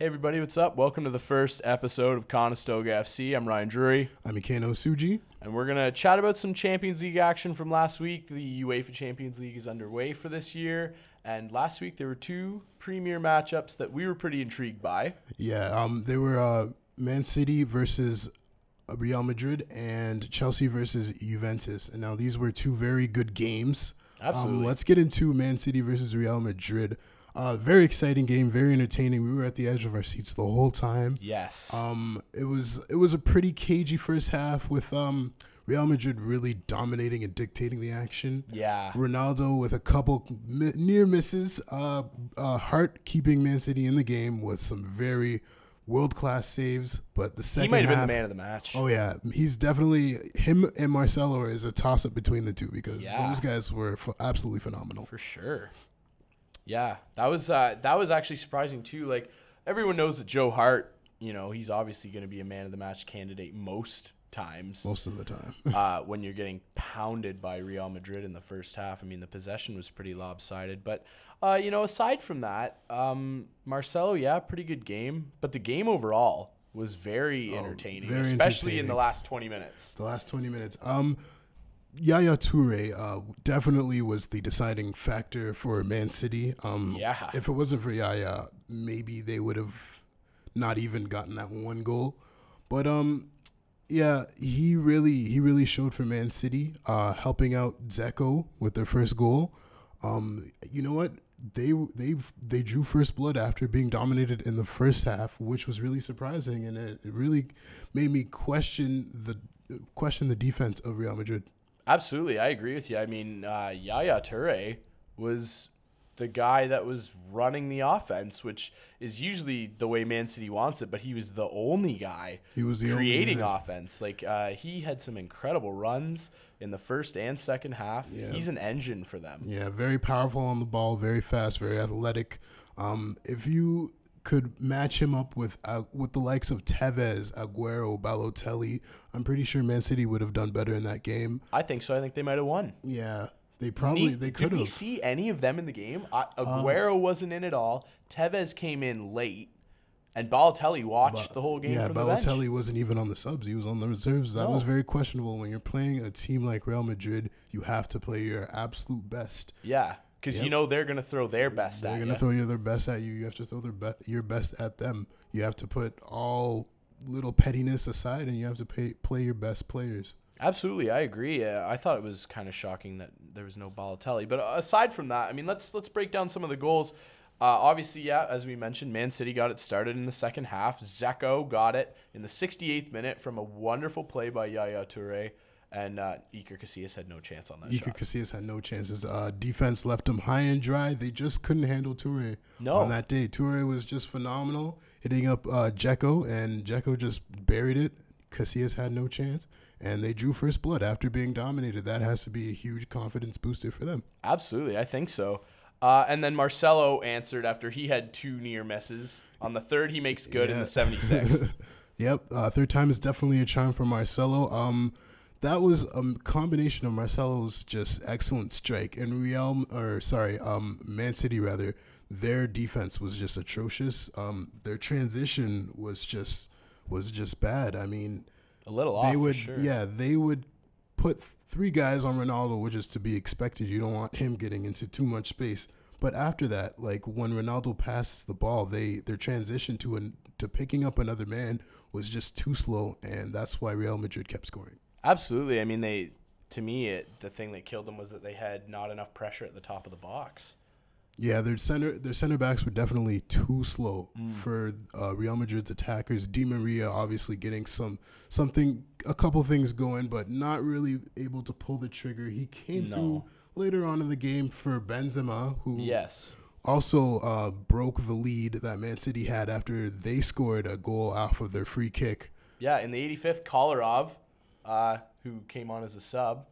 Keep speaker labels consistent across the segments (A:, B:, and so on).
A: Hey everybody, what's up? Welcome to the first episode of Conestoga FC. I'm Ryan Drury.
B: I'm Ikenna,
A: And we're going to chat about some Champions League action from last week. The UEFA Champions League is underway for this year. And last week there were two premier matchups that we were pretty intrigued by.
B: Yeah, they were Man City versus Real Madrid and Chelsea versus Juventus. And now these were two very good games.
A: Absolutely.
B: Let's get into Man City versus Real Madrid. Very exciting game, very entertaining. We were at the edge of our seats the whole time.
A: Yes.
B: It was a pretty cagey first half with Real Madrid really dominating and dictating the action.
A: Yeah.
B: Ronaldo with a couple near misses, Hart keeping Man City in the game with some very world-class saves. But the second half,
A: he might have been the man of the match.
B: Oh yeah, he's definitely, him and Marcelo is a toss-up between the two because those guys were absolutely phenomenal.
A: For sure. Yeah, that was actually surprising too. Like, everyone knows that Joe Hart, he's obviously going to be a man of the match candidate most times.
B: Most of the time.
A: When you're getting pounded by Real Madrid in the first half. I mean, the possession was pretty lopsided. But, aside from that, Marcelo, pretty good game. But the game overall was very entertaining, especially in the last 20 minutes.
B: The last 20 minutes. Yaya Toure definitely was the deciding factor for Man City. If it wasn't for Yaya, maybe they would have not even gotten that one goal. But he really showed for Man City, helping out Dzeko with their first goal. You know what? They drew first blood after being dominated in the first half, which was really surprising, and it really made me question the defense of Real Madrid.
A: Absolutely, I agree with you. I mean, Yaya Toure was the guy that was running the offense, which is usually the way Man City wants it, but he was the only guy creating offense. Like, he had some incredible runs in the first and second half. Yeah. He's an engine for them.
B: Yeah, very powerful on the ball, very fast, very athletic. If you could match him up with the likes of Tevez, Aguero, Balotelli, I'm pretty sure Man City would have done better in that game.
A: I think so. I think they might have won.
B: Yeah, they could have.
A: Did we see any of them in the game? Aguero wasn't in at all. Tevez came in late, and Balotelli watched the whole game from the bench.
B: Yeah, Balotelli wasn't even on the subs. He was on the reserves. That was very questionable. When you're playing a team like Real Madrid, you have to play your absolute best.
A: Yeah. Because they're going to throw their best at you.
B: They're going to throw their best at you. You have to throw your best at them. You have to put all little pettiness aside, and you have to play your best players.
A: Absolutely, I agree. I thought it was kind of shocking that there was no Balotelli. But aside from that, I mean, let's break down some of the goals. Obviously, as we mentioned, Man City got it started in the second half. Dzeko got it in the 68th minute from a wonderful play by Yaya Toure. And Iker Casillas had no chance on that shot.
B: Iker Casillas had no chances. Defense left him high and dry. They just couldn't handle Toure on that day. Toure was just phenomenal, hitting up Dzeko, and Dzeko just buried it. Casillas had no chance, and they drew first blood after being dominated. That has to be a huge confidence booster for them.
A: Absolutely, I think so. And then Marcelo answered after he had two near misses. On the third, he makes good in the 76th.
B: Yep, third time is definitely a charm for Marcelo. That was a combination of Marcelo's just excellent strike and Man City rather. Their defense was just atrocious. Their transition was just bad. I mean,
A: a little off.
B: For
A: sure.
B: Yeah, they would put three guys on Ronaldo, which is to be expected. You don't want him getting into too much space. But after that, like when Ronaldo passes the ball, their transition to picking up another man was just too slow, and that's why Real Madrid kept scoring.
A: Absolutely. I mean, the thing that killed them was that they had not enough pressure at the top of the box.
B: Yeah, their center backs were definitely too slow for Real Madrid's attackers. Di Maria obviously getting a couple things going, but not really able to pull the trigger. He came through later on in the game for Benzema, who also broke the lead that Man City had after they scored a goal off of their free kick.
A: Yeah, in the 85th, Kolarov, who came on as a sub,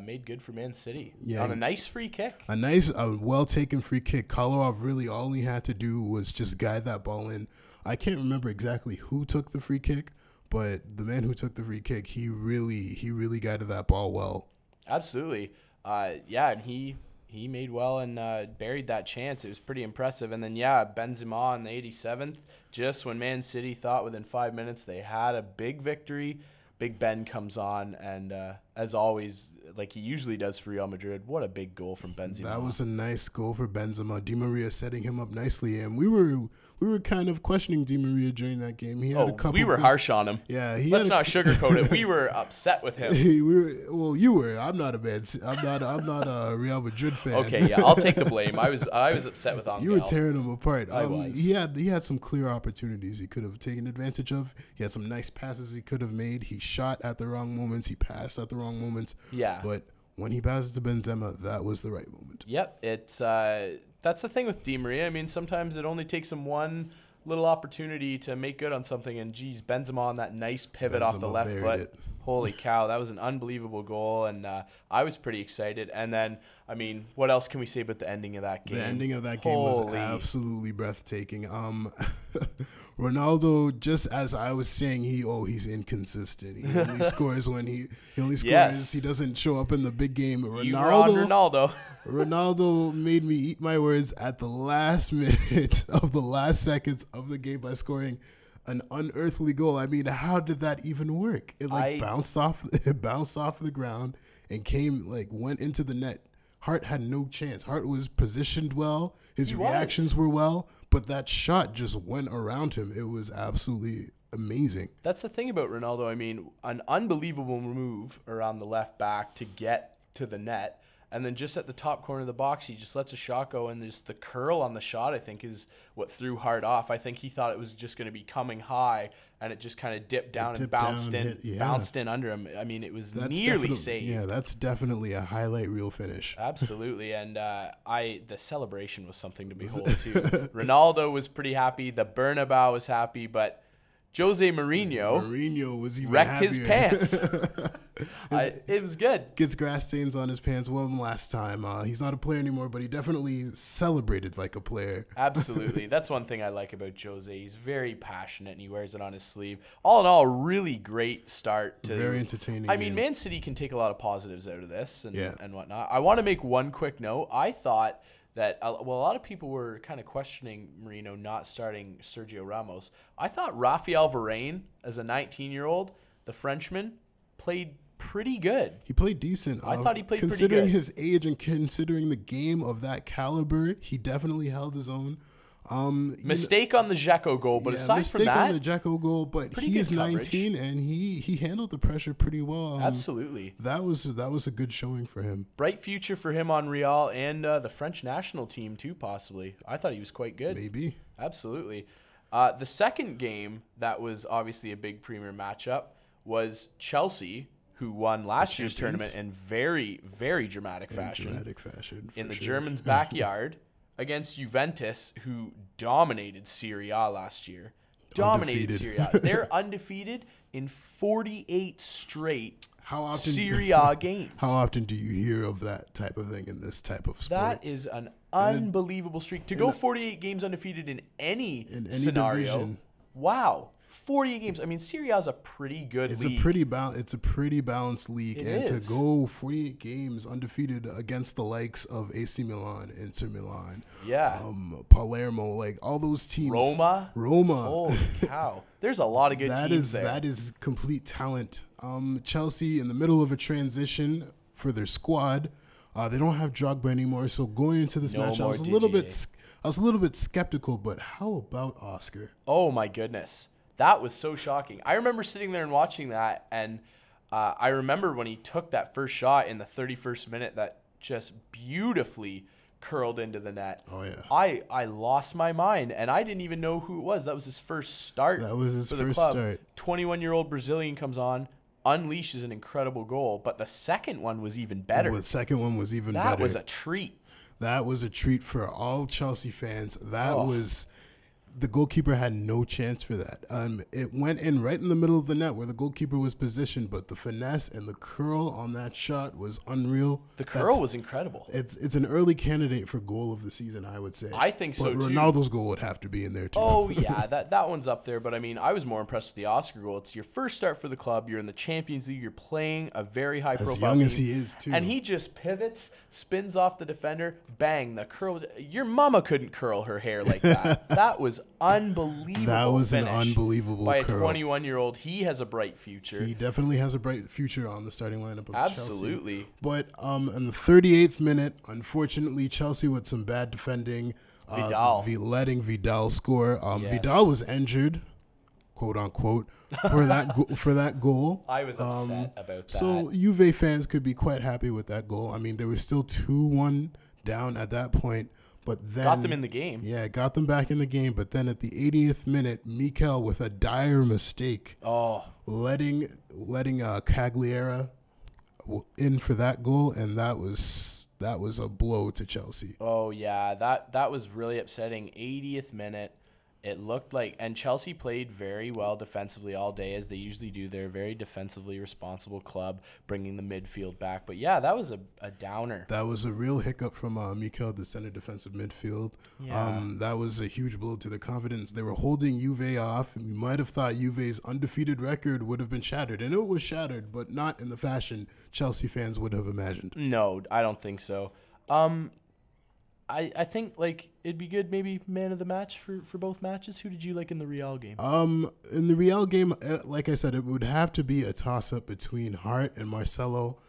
A: made good for Man City on a nice free kick.
B: A nice, well-taken free kick. Kolarov really all he had to do was just guide that ball in. I can't remember exactly who took the free kick, but the man who took the free kick, he really guided that ball well.
A: Absolutely. And he he made well and buried that chance. It was pretty impressive. And then, yeah, Benzema in the 87th, just when Man City thought within 5 minutes they had a big victory, Big Ben comes on, and as always, like he usually does for Real Madrid, what a big goal from Benzema.
B: That was a nice goal for Benzema. Di Maria setting him up nicely, and we were kind of questioning Di Maria during that game. He had a couple.
A: We were harsh on him.
B: Yeah,
A: let's not sugarcoat it. We were upset with him.
B: You were. I'm not a Real Madrid fan.
A: Okay, yeah, I'll take the blame. I was upset with Angel.
B: You were tearing him apart.
A: I was.
B: He had some clear opportunities he could have taken advantage of. He had some nice passes he could have made. He shot at the wrong moments. He passed at the wrong moments.
A: Yeah.
B: But when he passes to Benzema, that was the right moment.
A: Yep, it's that's the thing with Di Maria. I mean, sometimes it only takes him one little opportunity to make good on something, and geez, Benzema on that nice pivot off the left foot. Holy cow, that was an unbelievable goal, and I was pretty excited. And then, I mean, what else can we say about the ending of that game?
B: The ending of that game was absolutely breathtaking. Ronaldo, just as I was saying, he's inconsistent. He only scores when he scores. Yes. He doesn't show up in the big game. Ronaldo made me eat my words at the last minute of the last seconds of the game by scoring an unearthly goal. I mean, how did that even work? It bounced off the ground and went into the net. Hart had no chance. Hart was positioned well. His reactions were well, but that shot just went around him. It was absolutely amazing.
A: That's the thing about Ronaldo. I mean, an unbelievable move around the left back to get to the net. And then just at the top corner of the box, he just lets a shot go, and just the curl on the shot, I think, is what threw Hart off. I think he thought it was just going to be coming high, and it just kind of dipped down and bounced in under him. I mean, it was nearly safe.
B: Yeah, that's definitely a highlight reel finish.
A: Absolutely, and the celebration was something to behold too. Ronaldo was pretty happy. The Bernabeu was happy, but Jose Mourinho
B: was even
A: wrecked
B: happier.
A: his pants. It was good.
B: Gets grass stains on his pants one last time. He's not a player anymore, but he definitely celebrated like a player.
A: Absolutely. That's one thing I like about Jose. He's very passionate, and he wears it on his sleeve. All in all, really great start.
B: Very entertaining.
A: I mean, Man City can take a lot of positives out of this and whatnot. I want to make one quick note. I thought that, a lot of people were kind of questioning Mourinho not starting Sergio Ramos. I thought Raphael Varane, as a 19-year-old, the Frenchman, played pretty good.
B: He played decent.
A: I thought he played pretty good.
B: Considering his age and considering the game of that caliber, he definitely held his own.
A: Mistake on the Dzeko goal, but aside from that,
B: on the Dzeko goal, but he is 19 and he handled the pressure pretty well.
A: Absolutely,
B: that was a good showing for him.
A: Bright future for him on Real and the French national team too, possibly. I thought he was quite good.
B: Maybe.
A: Absolutely. The second game that was obviously a big premier matchup was Chelsea, who won last year's tournament in very, very dramatic fashion. In the Germans' backyard. Against Juventus, who dominated Serie A last year. Serie A. They're undefeated in 48 straight Serie A games.
B: How often do you hear of that type of thing in this type of sport?
A: That is an unbelievable streak. To go 48 games undefeated in any scenario. Division. Wow. 48 games. I mean, Serie A is a pretty good league.
B: It's a pretty balanced league. To go 48 games undefeated against the likes of AC Milan, Inter Milan, Palermo, like all those teams.
A: Roma.
B: Holy
A: cow. There's a lot of good teams there.
B: That is complete talent. Chelsea, in the middle of a transition for their squad, they don't have Drogba anymore. So going into this match, I was a little bit skeptical. But how about Oscar?
A: Oh my goodness. That was so shocking. I remember sitting there and watching that, and I remember when he took that first shot in the 31st minute that just beautifully curled into the net.
B: Oh, yeah.
A: I lost my mind, and I didn't even know who it was. That was his first start.
B: That was his first start.
A: 21-year-old Brazilian comes on, unleashes an incredible goal, but the second one was even better.
B: That
A: was a treat.
B: That was a treat for all Chelsea fans. That was The goalkeeper had no chance for that. It went in right in the middle of the net where the goalkeeper was positioned, but the finesse and the curl on that shot was unreal.
A: The curl was incredible.
B: It's an early candidate for goal of the season, I would say.
A: I think so,
B: but
A: too.
B: Ronaldo's goal would have to be in there, too.
A: Oh, yeah, that one's up there. But, I mean, I was more impressed with the Oscar goal. It's your first start for the club. You're in the Champions League. You're playing a very high-profile team.
B: As young as he is, too.
A: And he just pivots, spins off the defender, bang, the curl. Your mama couldn't curl her hair like that. That was unbelievable.
B: That was an unbelievable
A: by a
B: curl.
A: 21-year-old. He has a bright future.
B: He definitely has a bright future on the starting lineup of
A: Absolutely.
B: Chelsea. But in the 38th minute, unfortunately, Chelsea with some bad defending, letting Vidal score.
A: Yes.
B: Vidal was injured, quote unquote, for that goal.
A: I was upset about that.
B: So Juve fans could be quite happy with that goal. I mean, they were still 2-1 down at that point. But then,
A: got them in the game.
B: Yeah, got them back in the game. But then at the 80th minute, Mikel with a dire mistake. Letting Cagliera in for that goal, and that was a blow to Chelsea.
A: Oh yeah, that was really upsetting. 80th minute. It looked like, and Chelsea played very well defensively all day, as they usually do. They're a very defensively responsible club, bringing the midfield back. But yeah, that was a downer.
B: That was a real hiccup from Mikel, the center defensive midfield.
A: Yeah.
B: That was a huge blow to the confidence. They were holding Juve off, and you might have thought Juve's undefeated record would have been shattered. And it was shattered, but not in the fashion Chelsea fans would have imagined.
A: No, I don't think so. I think like it'd be good maybe man of the match for both matches. Who did you like in the Real game?
B: In the Real game, like I said, it would have to be a toss-up between Hart and Marcelo.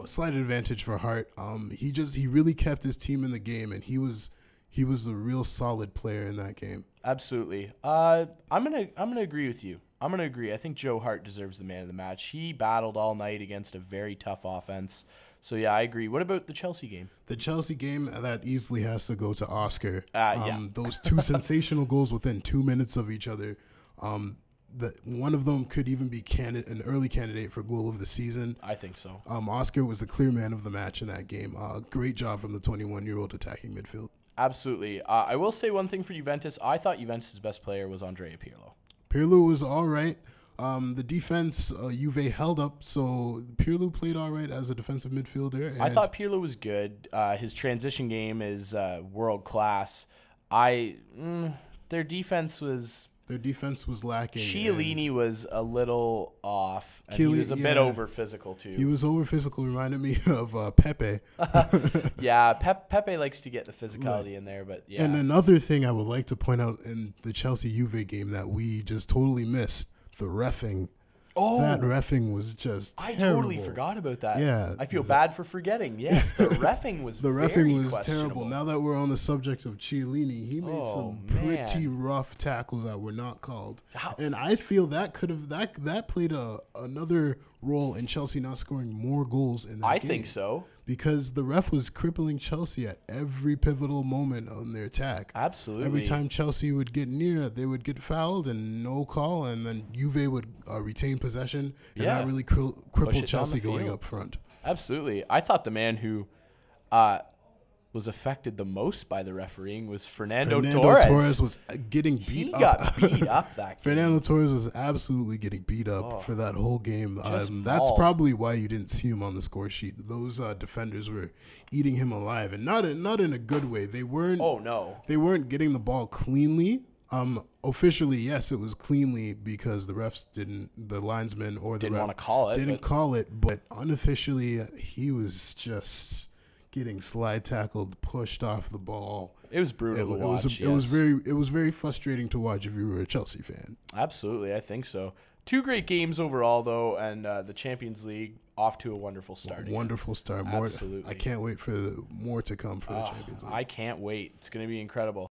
B: Slight advantage for Hart. He really kept his team in the game, and he was a real solid player in that game.
A: Absolutely. I'm gonna agree with you. I'm gonna agree. I think Joe Hart deserves the man of the match. He battled all night against a very tough offense. So, yeah, I agree. What about the Chelsea game?
B: The Chelsea game, that easily has to go to Oscar.
A: Yeah.
B: Those two sensational goals within 2 minutes of each other. One of them could even be an early candidate for goal of the season.
A: I think so.
B: Oscar was the clear man of the match in that game. Great job from the 21-year-old attacking midfield.
A: Absolutely. I will say one thing for Juventus. I thought Juventus' best player was Andrea Pirlo.
B: Pirlo was all right. The defense, Juve held up, so Pirlo played all right as a defensive midfielder.
A: I thought Pirlo was good. His transition game is world class. Their defense was
B: lacking.
A: Chiellini was a little off. And he was a bit over physical too.
B: He was over physical. Reminded me of Pepe.
A: Yeah, Pepe likes to get the physicality in there, but yeah.
B: And another thing I would like to point out in the Chelsea Juve game that we just totally missed. The reffing.
A: Oh,
B: that reffing was just terrible.
A: I totally forgot about that.
B: Yeah.
A: I feel bad for forgetting. Yes, the reffing was
B: terrible. Now that we're on the subject of Chiellini, he made some pretty rough tackles that were not called. And I feel that that played another role in Chelsea not scoring more goals in that game.
A: I think so.
B: Because the ref was crippling Chelsea at every pivotal moment on their attack.
A: Absolutely.
B: Every time Chelsea would get near, they would get fouled and no call, and then Juve would retain possession, and that really crippled Chelsea going up front.
A: Absolutely. I thought the man who was affected the most by the refereeing was Fernando Torres.
B: Torres was getting beat up.
A: He got beat up that game.
B: Fernando Torres was absolutely getting beat up for that whole game. That's probably why you didn't see him on the score sheet. Those defenders were eating him alive, and not in a good way. They weren't.
A: Oh no.
B: They weren't getting the ball cleanly. Officially, yes, it was cleanly because the refs the linesman or the
A: didn't
B: ref
A: want to call it.
B: Didn't call it, but unofficially, he was just getting slide tackled, pushed off the ball.
A: It was brutal to watch.
B: It was very frustrating to watch if you were a Chelsea fan.
A: Absolutely, I think so. Two great games overall, though, and the Champions League off to a wonderful start.
B: Wonderful start. Absolutely. I can't wait for more to come for the Champions League.
A: I can't wait. It's going to be incredible.